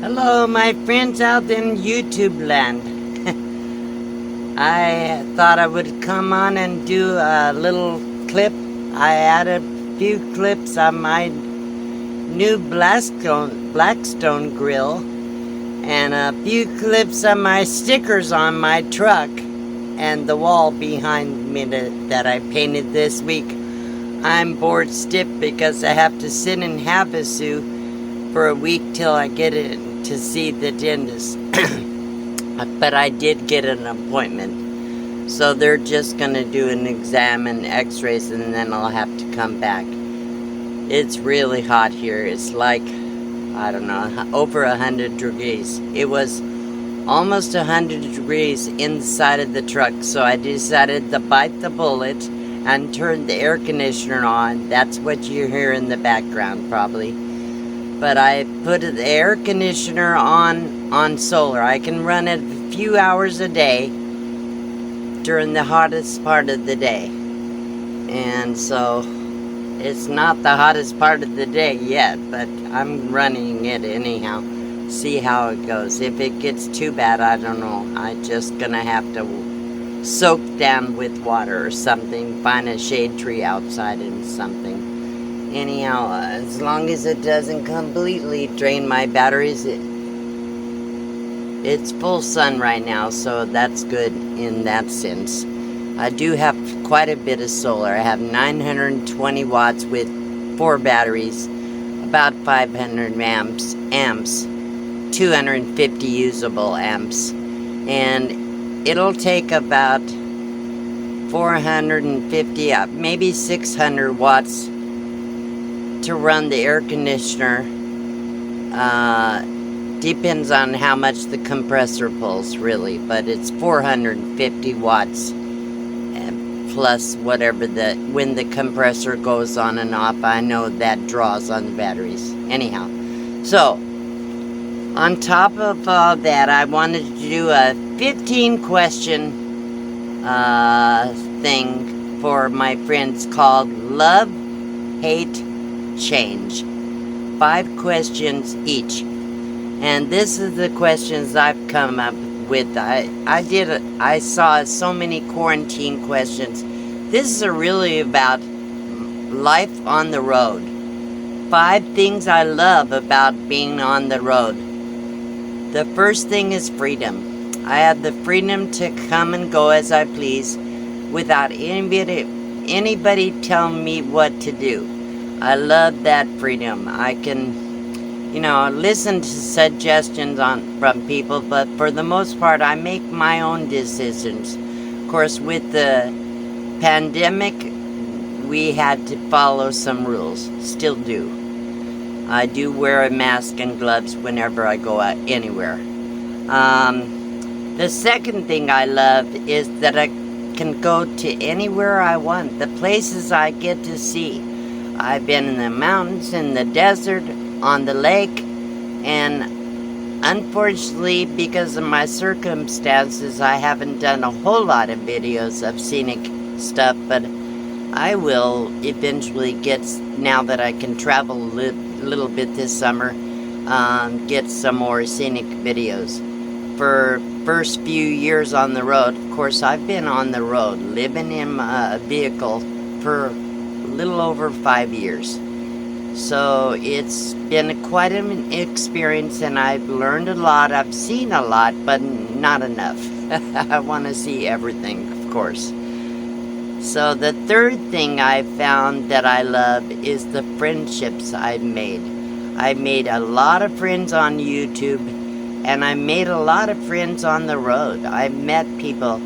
Hello, my friends out in YouTube land. I thought I would come on and do a little clip. I added a few clips on my new Blackstone grill and a few clips of my stickers on my truck and the wall behind me that I painted this week. I'm bored stiff because I have to sit in Havasu for a week till I get it to see the dentist. But I did get an appointment, so they're just gonna do an exam and x-rays, and then I'll have to come back. It's really hot here. It's like, I don't know, over 100 degrees. It was almost 100 degrees inside of the truck, so I decided to bite the bullet and turn the air conditioner on. That's what you hear in the background probably. But I put the air conditioner on solar. I can run it a few hours a day during the hottest part of the day. And so it's not the hottest part of the day yet, but I'm running it anyhow. See how it goes. If it gets too bad, I don't know. I'm just gonna have to soak down with water or something. Find a shade tree outside and something. Anyhow, as long as it doesn't completely drain my batteries, it's full sun right now, so that's good in that sense. I do have quite a bit of solar. I have 920 watts with 4 batteries, about 500 amps, 250 usable amps, and it'll take about 450, maybe 600 watts to run the air conditioner. Depends on how much the compressor pulls, really, but it's 450 watts plus whatever when the compressor goes on and off. I know that draws on the batteries. Anyhow, so on top of all that, I wanted to do a 15 question thing for my friends called Love, Hate, Change. 5 questions each, and this is the questions I've come up with. I saw so many quarantine questions. This is really about life on the road. 5 things I love about being on the road. The first thing is freedom. I have the freedom to come and go as I please without anybody telling me what to do. I love that freedom. I can, listen to suggestions from people, but for the most part, I make my own decisions. Of course, with the pandemic, we had to follow some rules. Still do. I do wear a mask and gloves whenever I go out anywhere. The second thing I love is that I can go to anywhere I want. The places I get to see. I've been in the mountains, in the desert, on the lake, and unfortunately, because of my circumstances, I haven't done a whole lot of videos of scenic stuff, but I will eventually get, now that I can travel a little bit this summer, get some more scenic videos. For first few years on the road, of course, I've been on the road, living in a vehicle for little over 5 years. So it's been quite an experience, and I've learned a lot. I've seen a lot, but not enough. I want to see everything, of course. So the third thing I found that I love is the friendships I've made. I made a lot of friends on YouTube, and I made a lot of friends on the road. I've met people.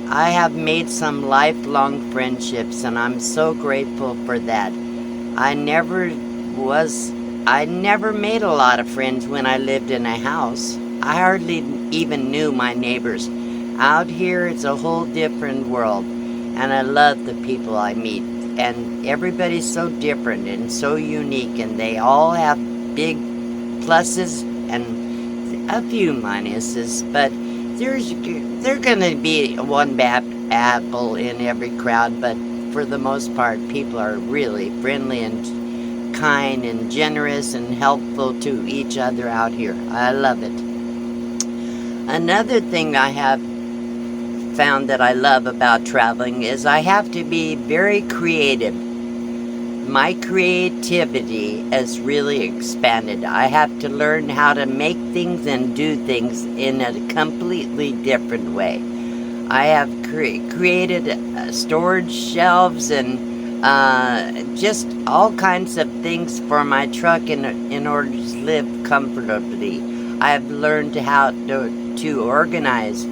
I have made some lifelong friendships, and I'm so grateful for that. I never made a lot of friends when I lived in a house. I hardly even knew my neighbors. Out here, it's a whole different world, and I love the people I meet. And everybody's so different and so unique, and they all have big pluses and a few minuses, but there's gonna be one bad apple in every crowd, but for the most part, people are really friendly and kind and generous and helpful to each other out here. I love it. Another thing I have found that I love about traveling is I have to be very creative. My creativity has really expanded. I have to learn how to make things and do things in a completely different way. I have created storage shelves and just all kinds of things for my truck in order to live comfortably. I have learned how to organize.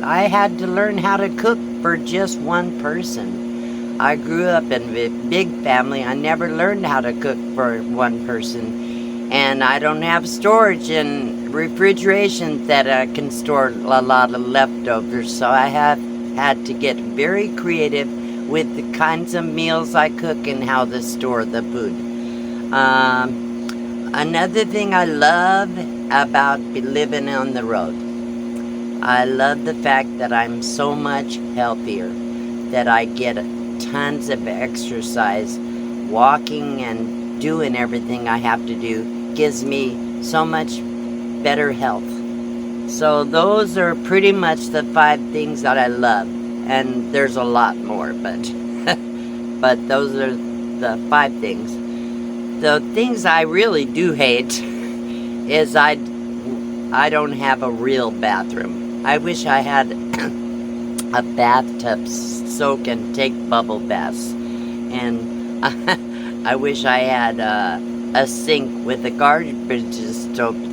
I had to learn how to cook for just one person. I grew up in a big family. I never learned how to cook for one person. And I don't have storage and refrigeration that I can store a lot of leftovers. So I have had to get very creative with the kinds of meals I cook and how to store the food. Another thing I love about living on the road, I love the fact that I'm so much healthier, that I get tons of exercise. Walking and doing everything I have to do gives me so much better health. So those are pretty much the 5 things that I love. And there's a lot more, but those are the 5 things. The things I really do hate is I don't have a real bathroom. I wish I had a bathtub soak and take bubble baths. And I wish I had a sink with a garbage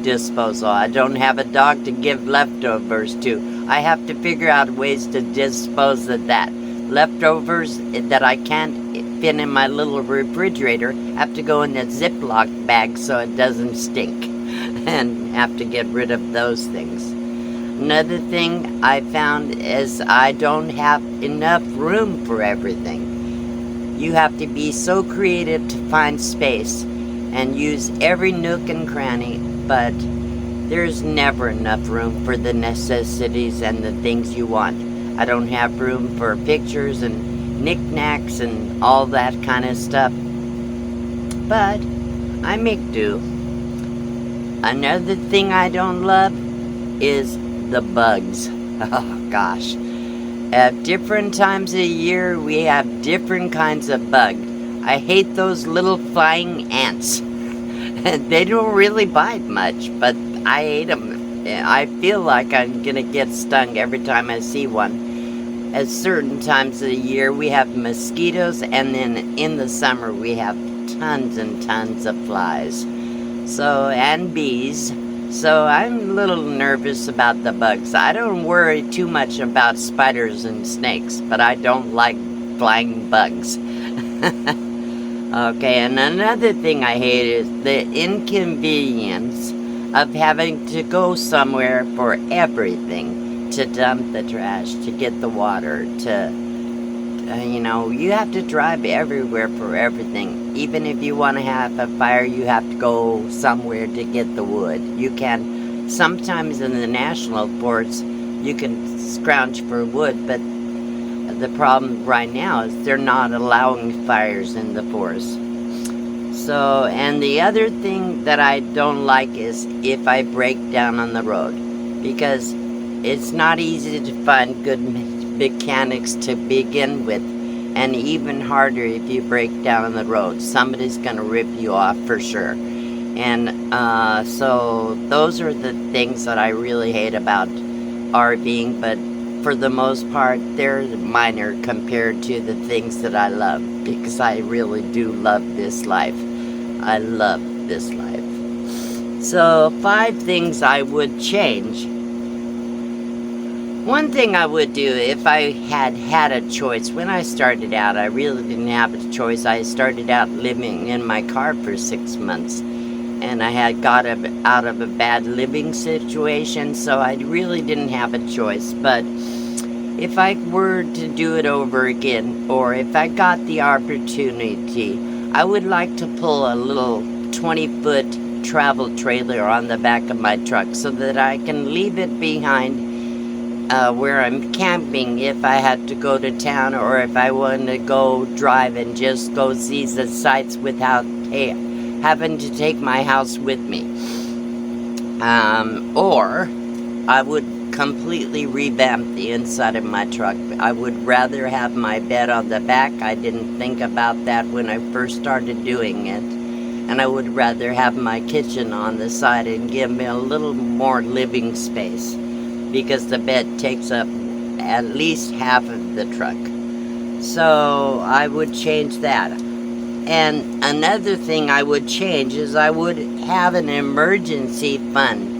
disposal. I don't have a dog to give leftovers to. I have to figure out ways to dispose of that. Leftovers that I can't fit in my little refrigerator have to go in a Ziploc bag so it doesn't stink. And have to get rid of those things. Another thing I found is I don't have enough room for everything. You have to be so creative to find space and use every nook and cranny, but there's never enough room for the necessities and the things you want. I don't have room for pictures and knickknacks and all that kind of stuff, but I make do. Another thing I don't love is the bugs. Oh gosh. At different times of the year, we have different kinds of bugs. I hate those little flying ants. They don't really bite much, but I hate them. I feel like I'm gonna get stung every time I see one. At certain times of the year, we have mosquitoes, and then in the summer, we have tons and tons of flies. So, and bees. So I'm a little nervous about the bugs. I don't worry too much about spiders and snakes, but I don't like flying bugs. Okay, and another thing I hate is the inconvenience of having to go somewhere for everything. To dump the trash, to get the water, to, you know, you have to drive everywhere for everything. Even if you want to have a fire, you have to go somewhere to get the wood. You can, sometimes in the national forests, you can scrounge for wood, but the problem right now is they're not allowing fires in the forest. So, and the other thing that I don't like is if I break down on the road, because it's not easy to find good mechanics to begin with, and even harder if you break down on the road. Somebody's gonna rip you off for sure. And so those are the things that I really hate about RVing, but for the most part, they're minor compared to the things that I love, because I really do love this life. I love this life. So 5 things I would change. One thing I would do if I had a choice, when I started out, I really didn't have a choice. I started out living in my car for 6 months, and I had got out of a bad living situation, so I really didn't have a choice. But if I were to do it over again, or if I got the opportunity, I would like to pull a little 20-foot travel trailer on the back of my truck so that I can leave it behind where I'm camping if I had to go to town, or if I wanted to go drive and just go see the sights without having to take my house with me. Or I would completely revamp the inside of my truck. I would rather have my bed on the back. I didn't think about that when I first started doing it. And I would rather have my kitchen on the side and give me a little more living space, because the bed takes up at least half of the truck. So I would change that. And another thing I would change is I would have an emergency fund.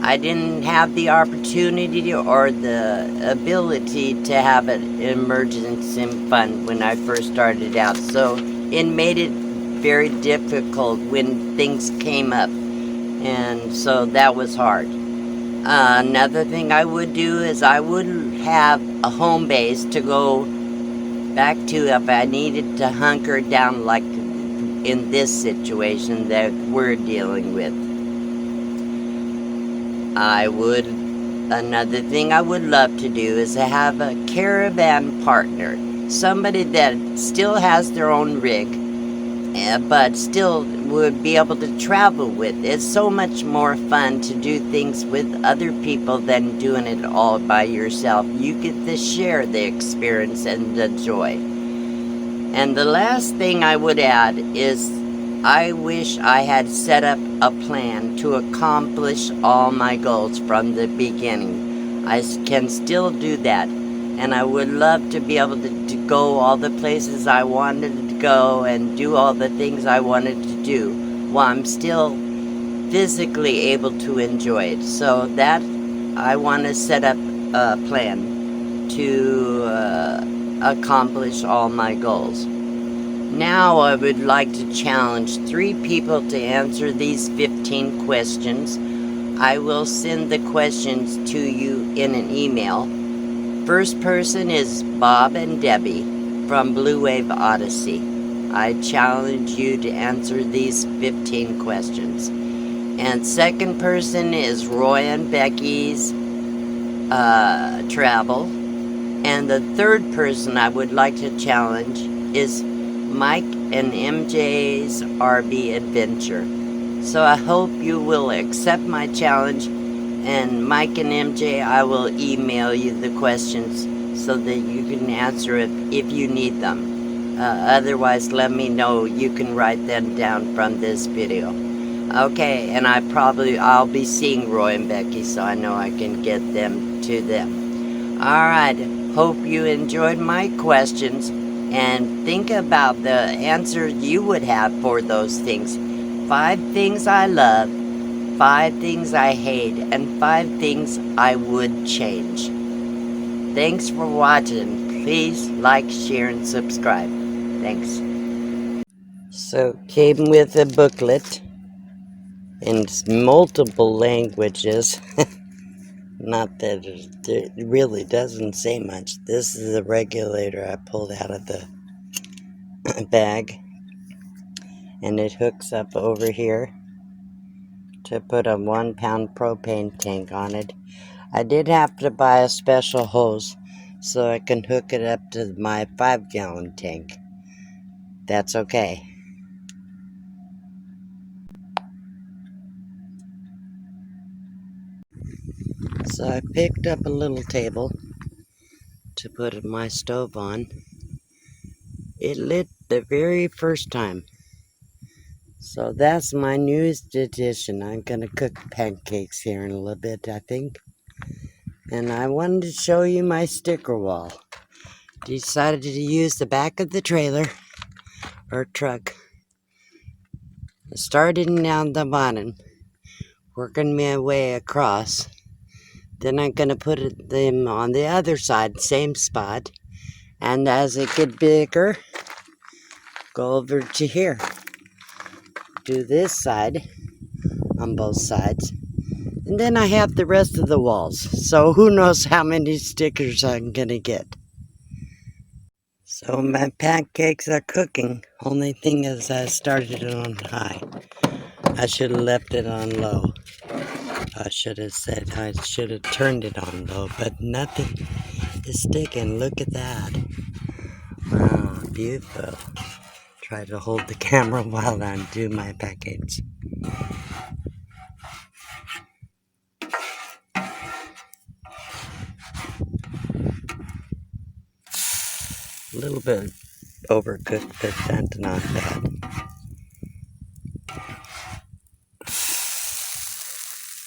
I didn't have the opportunity or the ability to have an emergency fund when I first started out. So it made it very difficult when things came up. And so that was hard. Another thing I would do is I would have a home base to go back to if I needed to hunker down, like in this situation that we're dealing with. Another thing I would love to do is to have a caravan partner. Somebody that still has their own rig, but still would be able to travel with. It's so much more fun to do things with other people than doing it all by yourself. You get to share the experience and the joy. And the last thing I would add is I wish I had set up a plan to accomplish all my goals from the beginning. I can still do that. And I would love to be able to go all the places I wanted to go and do all the things I wanted to do while I'm still physically able to enjoy it. So that, I want to set up a plan to accomplish all my goals. Now I would like to challenge 3 people to answer these 15 questions. I will send the questions to you in an email. First person is Bob and Debbie from Blue Wave Odyssey. I challenge you to answer these 15 questions. And second person is Roy and Becky's travel. And the third person I would like to challenge is Mike and MJ's RV adventure. So I hope you will accept my challenge, and Mike and MJ, I will email you the questions so that you can answer it if you need them. Otherwise, let me know. You can write them down from this video. Okay, and I'll be seeing Roy and Becky, so I know I can get them to them. Alright, hope you enjoyed my questions, and think about the answers you would have for those things. 5 things I love, 5 things I hate, and 5 things I would change. Thanks for watching. Please like, share, and subscribe. Thanks. So, came with a booklet in multiple languages. Not that it really doesn't say much. This is the regulator I pulled out of the bag, and it hooks up over here to put a 1-pound propane tank on it. I did have to buy a special hose so I can hook it up to my 5-gallon tank. That's okay. So I picked up a little table to put my stove on. It lit the very first time. So that's my newest addition. I'm gonna cook pancakes here in a little bit, I think. And I wanted to show you my sticker wall. Decided to use the back of the trailer or truck. Starting down the bottom, working my way across. Then I'm gonna put them on the other side, same spot. And as it gets bigger, go over to here. Do this side on both sides. And then I have the rest of the walls. So who knows how many stickers I'm gonna get. So my pancakes are cooking. Only thing is I started it on high. I should have left it on low. I should have said, I should have turned it on though, but nothing is sticking. Look at that. Wow, beautiful. Try to hold the camera while I do my package. A little bit overcooked, but that's not bad.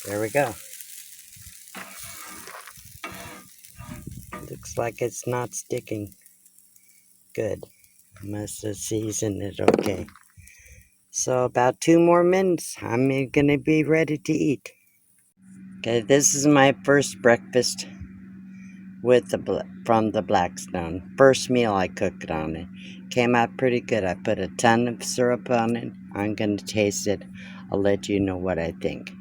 There we go. Looks like it's not sticking. Good. Must have seasoned it okay. So about 2 more minutes, I'm gonna be ready to eat. Okay, this is my first breakfast with from the Blackstone. First meal I cooked on it. Came out pretty good. I put a ton of syrup on it. I'm gonna taste it. I'll let you know what I think.